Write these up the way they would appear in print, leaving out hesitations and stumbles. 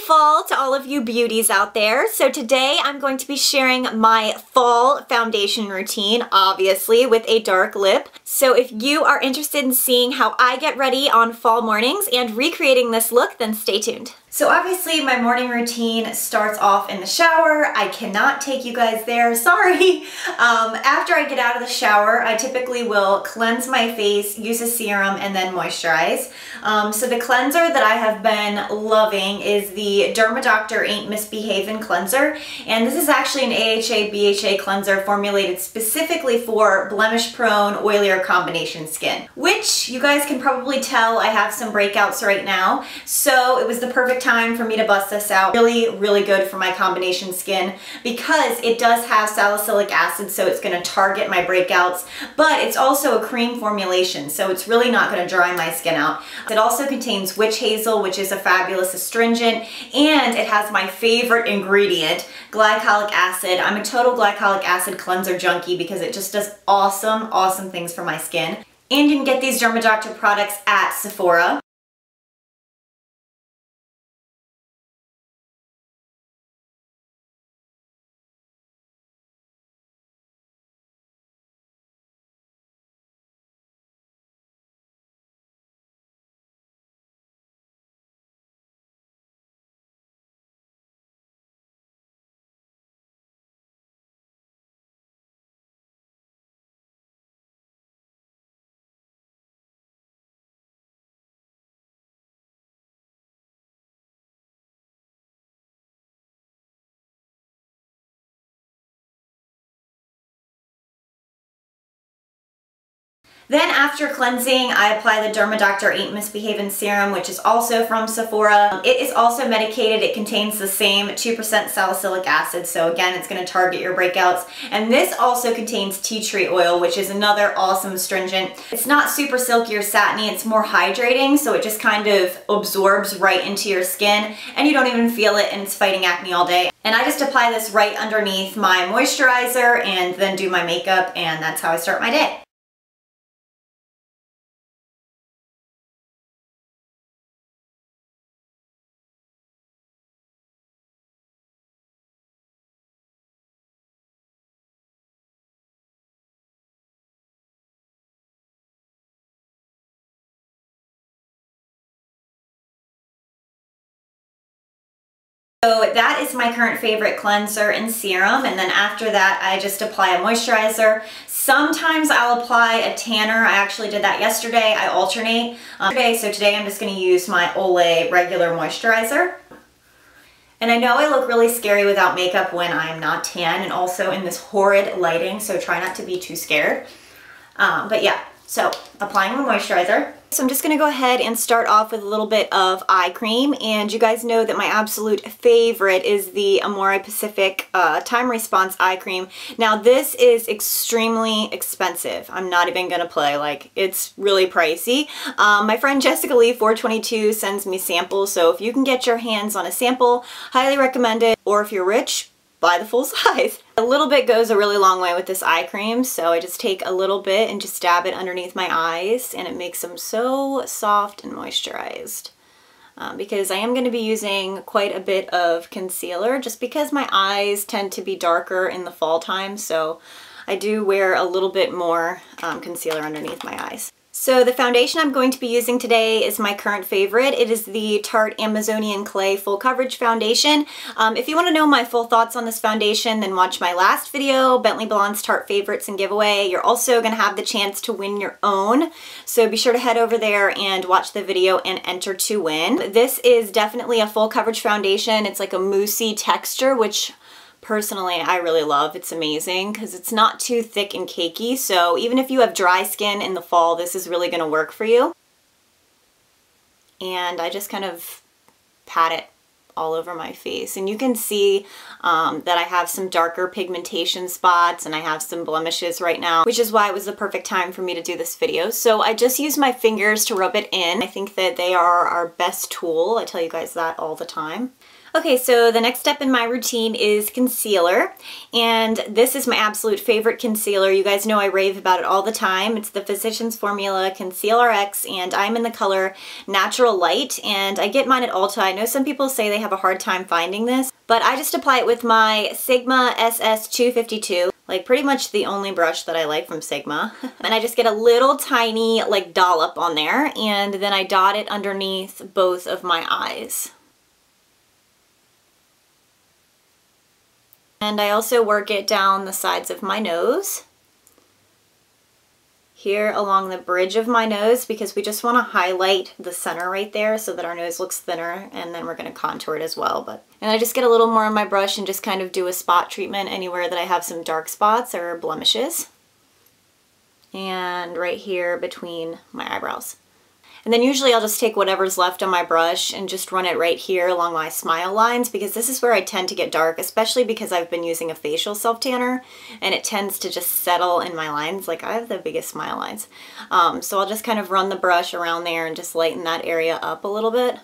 fall to all of you beauties out there. So today I'm going to be sharing my fall foundation routine, obviously with a dark lip. So if you are interested in seeing how I get ready on fall mornings and recreating this look, then stay tuned. So obviously my morning routine starts off in the shower. I cannot take you guys there, sorry. After I get out of the shower, I typically will cleanse my face, use a serum, and then moisturize. So the cleanser that I have been loving is the Doctor Ain't Misbehavin' cleanser. And this is actually an AHA BHA cleanser formulated specifically for blemish-prone, oilier combination skin, which you guys can probably tell I have some breakouts right now. So it was the perfect time for me to bust this out. Really, really good for my combination skin because it does have salicylic acid, so it's going to target my breakouts, but it's also a cream formulation, so it's really not going to dry my skin out. It also contains witch hazel, which is a fabulous astringent, and it has my favorite ingredient, glycolic acid. I'm a total glycolic acid cleanser junkie because it just does awesome, awesome things for my skin. And you can get these Doctor products at Sephora. Then after cleansing, I apply the Doctor Ain't Misbehavin' serum, which is also from Sephora. It is also medicated. It contains the same 2% salicylic acid, so again, it's going to target your breakouts. And this also contains tea tree oil, which is another awesome astringent. It's not super silky or satiny, it's more hydrating, so it just kind of absorbs right into your skin, and you don't even feel it, and it's fighting acne all day. And I just apply this right underneath my moisturizer and then do my makeup, and that's how I start my day. So that is my current favorite cleanser and serum, and then after that I just apply a moisturizer. Sometimes I'll apply a tanner. I actually did that yesterday. I alternate. So today I'm just going to use my Olay regular moisturizer. And I know I look really scary without makeup when I'm not tan and also in this horrid lighting, so try not to be too scared. But yeah, so applying the moisturizer. So I'm just going to go ahead and start off with a little bit of eye cream, and you guys know that my absolute favorite is the Amore Pacific Time Response Eye Cream. Now this is extremely expensive. I'm not even going to play, like, it's really pricey. My friend Jessica Lee 422 sends me samples, so if you can get your hands on a sample, highly recommend it, or if you're rich, buy the full size. A little bit goes a really long way with this eye cream, so I just take a little bit and just dab it underneath my eyes, and it makes them so soft and moisturized. Because I am going to be using quite a bit of concealer just because my eyes tend to be darker in the fall time, so I do wear a little bit more concealer underneath my eyes. So the foundation I'm going to be using today is my current favorite. It is the Tarte Amazonian Clay Full Coverage Foundation. If you want to know my full thoughts on this foundation, then watch my last video, Bentley Blonde's Tarte Favorites and Giveaway. You're also going to have the chance to win your own. So be sure to head over there and watch the video and enter to win. This is definitely a full coverage foundation. It's like a moussey texture, which personally I really love. It's amazing because it's not too thick and cakey, so even if you have dry skin in the fall, this is really going to work for you. And I just kind of pat it all over my face, and you can see that I have some darker pigmentation spots and I have some blemishes right now, which is why it was the perfect time for me to do this video. So I just use my fingers to rub it in. I think that they are our best tool. I tell you guys that all the time. Okay, so the next step in my routine is concealer, and this is my absolute favorite concealer. You guys know I rave about it all the time. It's the Physicians Formula Conceal RX, and I'm in the color Natural Light, and I get mine at Ulta. I know some people say they have a hard time finding this, but I just apply it with my Sigma SS252, like pretty much the only brush that I like from Sigma. And I just get a little tiny like dollop on there, and then I dot it underneath both of my eyes. And I also work it down the sides of my nose, here along the bridge of my nose, because we just want to highlight the center right there so that our nose looks thinner, and then we're going to contour it as well. And I just get a little more on my brush and just kind of do a spot treatment anywhere that I have some dark spots or blemishes. And right here between my eyebrows. And then usually I'll just take whatever's left on my brush and just run it right here along my smile lines, because this is where I tend to get dark, especially because I've been using a facial self-tanner and it tends to just settle in my lines. Like, I have the biggest smile lines. So I'll just kind of run the brush around there and just lighten that area up a little bit.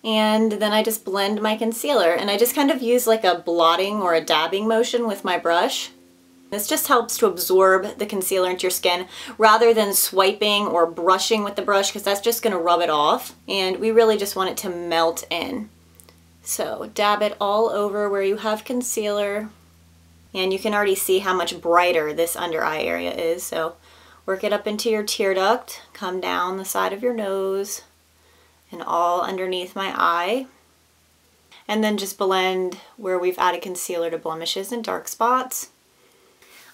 And then I just blend my concealer, and I just kind of use like a blotting or a dabbing motion with my brush. This just helps to absorb the concealer into your skin rather than swiping or brushing with the brush, because that's just going to rub it off, and we really just want it to melt in. So dab it all over where you have concealer, and you can already see how much brighter this under eye area is. So work it up into your tear duct, come down the side of your nose, and all underneath my eye. And then just blend where we've added concealer to blemishes and dark spots.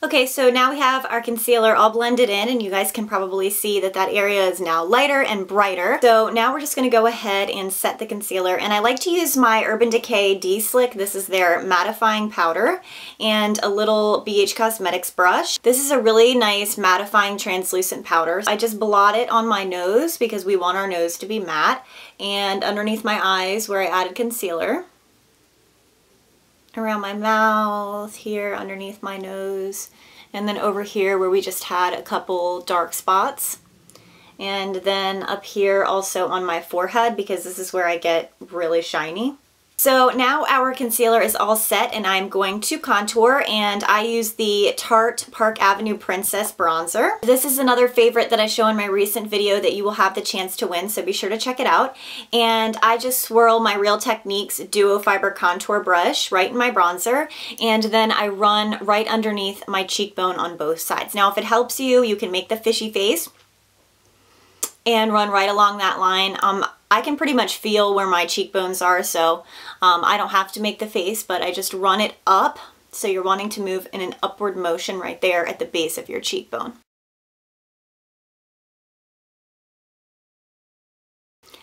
Okay, so now we have our concealer all blended in, and you guys can probably see that that area is now lighter and brighter. So now we're just going to go ahead and set the concealer, and I like to use my Urban Decay D-Slick. This is their mattifying powder, and a little BH Cosmetics brush. This is a really nice mattifying translucent powder. I just blot it on my nose because we want our nose to be matte, and underneath my eyes where I added concealer. Around my mouth, here underneath my nose, and then over here where we just had a couple dark spots, and then up here also on my forehead, because this is where I get really shiny. So now our concealer is all set, and I'm going to contour, and I use the Tarte Park Avenue Princess Bronzer. This is another favorite that I show in my recent video that you will have the chance to win, so be sure to check it out. And I just swirl my Real Techniques Duo Fiber Contour Brush right in my bronzer, and then I run right underneath my cheekbone on both sides. Now if it helps you, you can make the fishy face and run right along that line. I can pretty much feel where my cheekbones are, so I don't have to make the face, but I just run it up. So you're wanting to move in an upward motion right there at the base of your cheekbone.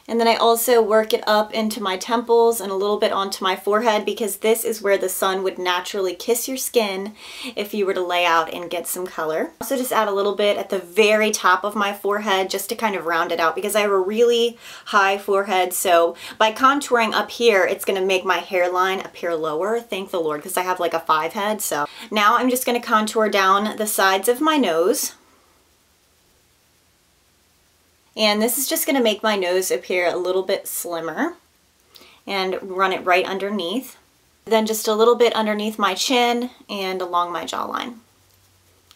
And then I also work it up into my temples and a little bit onto my forehead, because this is where the sun would naturally kiss your skin if you were to lay out and get some color. Also just add a little bit at the very top of my forehead just to kind of round it out, because I have a really high forehead. So by contouring up here, it's going to make my hairline appear lower, thank the Lord, because I have like a 5 head. So now I'm just going to contour down the sides of my nose. And this is just going to make my nose appear a little bit slimmer, and run it right underneath. Then just a little bit underneath my chin and along my jawline,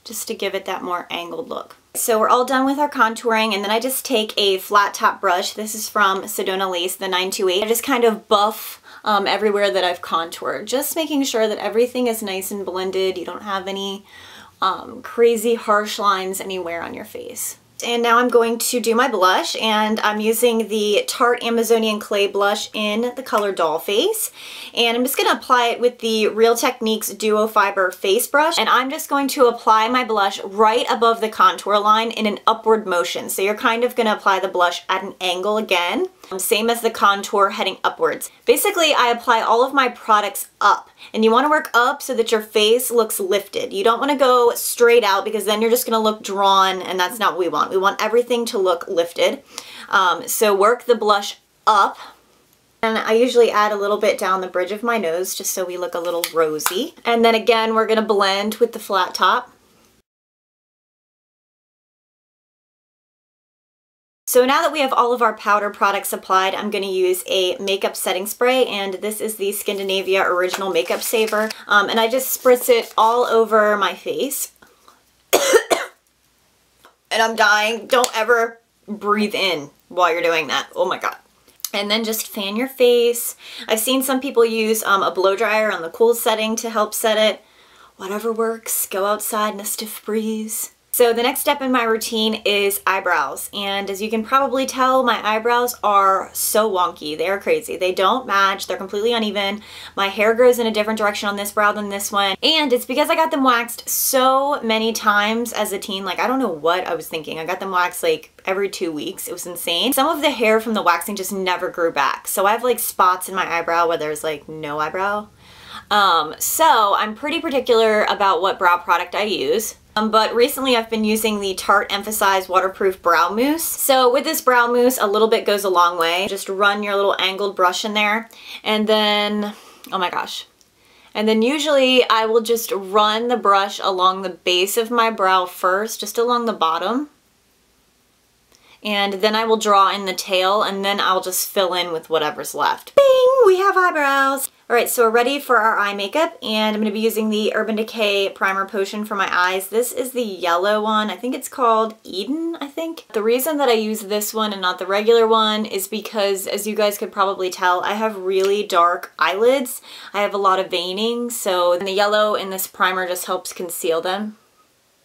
just to give it that more angled look. So we're all done with our contouring, and then I just take a flat top brush. This is from Sedona Lace, the 928. I just kind of buff everywhere that I've contoured, just making sure that everything is nice and blended. You don't have any crazy harsh lines anywhere on your face. And now I'm going to do my blush, and I'm using the Tarte Amazonian Clay Blush in the color Doll Face. And I'm just going to apply it with the Real Techniques Duo Fiber Face Brush. And I'm just going to apply my blush right above the contour line in an upward motion. So you're kind of going to apply the blush at an angle again, same as the contour heading upwards. Basically, I apply all of my products up, and you want to work up so that your face looks lifted. You don't want to go straight out, because then you're just going to look drawn, and that's not what we want. We want everything to look lifted. So work the blush up, and I usually add a little bit down the bridge of my nose just so we look a little rosy. And then again, we're going to blend with the flat top. So now that we have all of our powder products applied, I'm going to use a makeup setting spray, and this is the Scandinavia Original Makeup Saver. And I just spritz it all over my face. And I'm dying. Don't ever breathe in while you're doing that. Oh my god. And then just fan your face. I've seen some people use a blow dryer on the cool setting to help set it. Whatever works. Go outside in a stiff breeze. So the next step in my routine is eyebrows, and as you can probably tell, my eyebrows are so wonky. They are crazy. They don't match. They're completely uneven. My hair grows in a different direction on this brow than this one, and it's because I got them waxed so many times as a teen. Like, I don't know what I was thinking. I got them waxed like every 2 weeks. It was insane. Some of the hair from the waxing just never grew back. So I have like spots in my eyebrow where there's like no eyebrow. So I'm pretty particular about what brow product I use. But recently I've been using the Tarte Emphasize Waterproof Brow Mousse. So with this brow mousse, a little bit goes a long way. Just run your little angled brush in there, and then, oh my gosh. And then usually I will just run the brush along the base of my brow first, just along the bottom. And then I will draw in the tail, and then I'll just fill in with whatever's left. Bing! We have eyebrows! Alright, so we're ready for our eye makeup, and I'm going to be using the Urban Decay Primer Potion for my eyes. This is the yellow one. I think it's called Eden, I think. The reason that I use this one and not the regular one is because, as you guys could probably tell, I have really dark eyelids. I have a lot of veining, so the yellow in this primer just helps conceal them.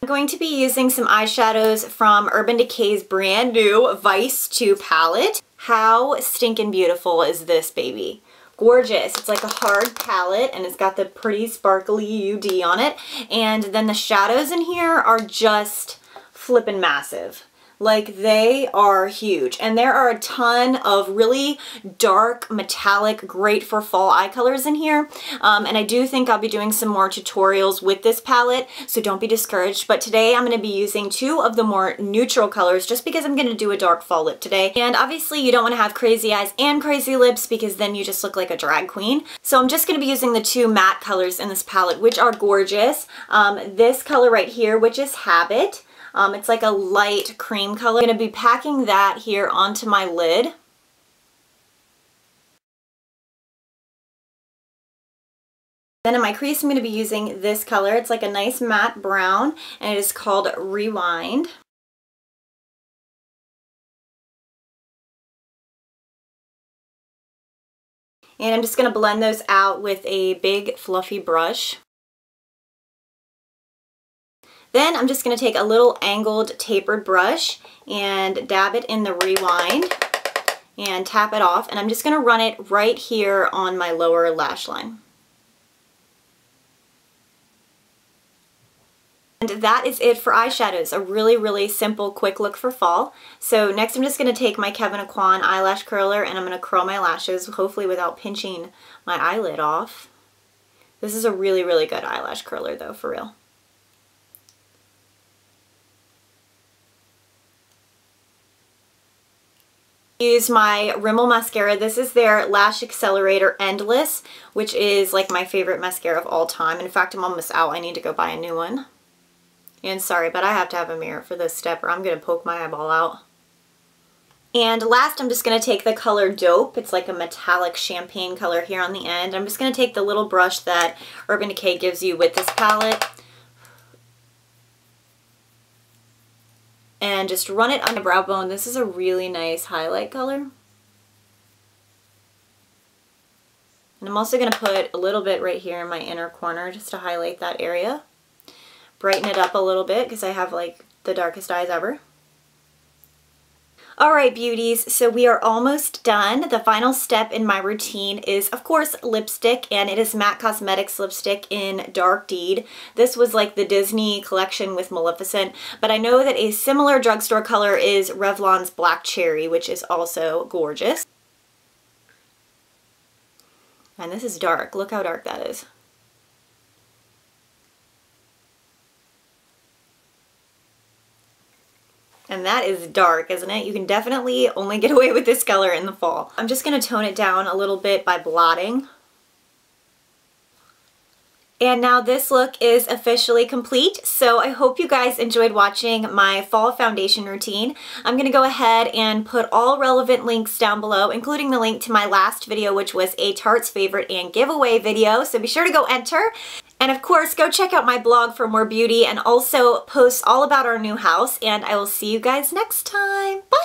I'm going to be using some eyeshadows from Urban Decay's brand new Vice 2 palette. How stinking beautiful is this baby? Gorgeous. It's like a hard palette, and it's got the pretty sparkly UD on it. And then the shadows in here are just flippin' massive. Like, they are huge. And there are a ton of really dark, metallic, great for fall eye colors in here. And I do think I'll be doing some more tutorials with this palette, so don't be discouraged. But today I'm going to be using two of the more neutral colors just because I'm going to do a dark fall lip today. And obviously you don't want to have crazy eyes and crazy lips because then you just look like a drag queen. So I'm just going to be using the two matte colors in this palette, which are gorgeous. This color right here, which is Habit. It's like a light cream color. I'm going to be packing that here onto my lid. Then in my crease, I'm going to be using this color. It's like a nice matte brown, and it is called Rewind. And I'm just going to blend those out with a big fluffy brush. Then I'm just going to take a little angled tapered brush and dab it in the Rewind and tap it off, and I'm just going to run it right here on my lower lash line. And that is it for eyeshadows. A really, really simple, quick look for fall. So next I'm just going to take my Kevyn Aucoin eyelash curler, and I'm going to curl my lashes, hopefully without pinching my eyelid off. This is a really, really good eyelash curler though, for real. Use my Rimmel mascara. This is their Lash Accelerator Endless, which is like my favorite mascara of all time. In fact, I'm almost out. I need to go buy a new one. And sorry, but I have to have a mirror for this step or I'm going to poke my eyeball out. And last, I'm just going to take the color Dope. It's like a metallic champagne color here on the end. I'm just going to take the little brush that Urban Decay gives you with this palette and just run it on my brow bone. This is a really nice highlight color. And I'm also going to put a little bit right here in my inner corner just to highlight that area. Brighten it up a little bit because I have like the darkest eyes ever. Alright beauties, so we are almost done. The final step in my routine is, of course, lipstick, and it is MAC Cosmetics lipstick in Dark Deed. This was like the Disney collection with Maleficent, but I know that a similar drugstore color is Revlon's Black Cherry, which is also gorgeous. And this is dark. Look how dark that is. And that is dark, isn't it? You can definitely only get away with this color in the fall. I'm just going to tone it down a little bit by blotting. And now this look is officially complete, so I hope you guys enjoyed watching my fall foundation routine. I'm going to go ahead and put all relevant links down below, including the link to my last video, which was a Tarte's Favorite and giveaway video, so be sure to go enter. And of course, go check out my blog for more beauty and also posts all about our new house, and I will see you guys next time. Bye!